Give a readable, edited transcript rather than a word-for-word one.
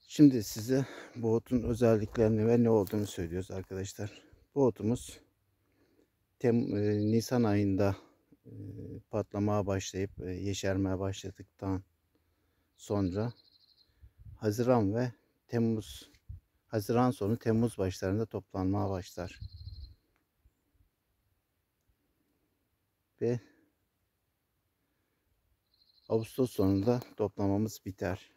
Şimdi size bu otun özelliklerini ve ne olduğunu söylüyoruz arkadaşlar. Bu otumuz Nisan ayında e, patlamaya başlayıp yeşermeye başladıktan sonra Haziran ve Haziran sonu Temmuz başlarında toplanmaya başlar. Ve Ağustos sonunda toplamamız biter.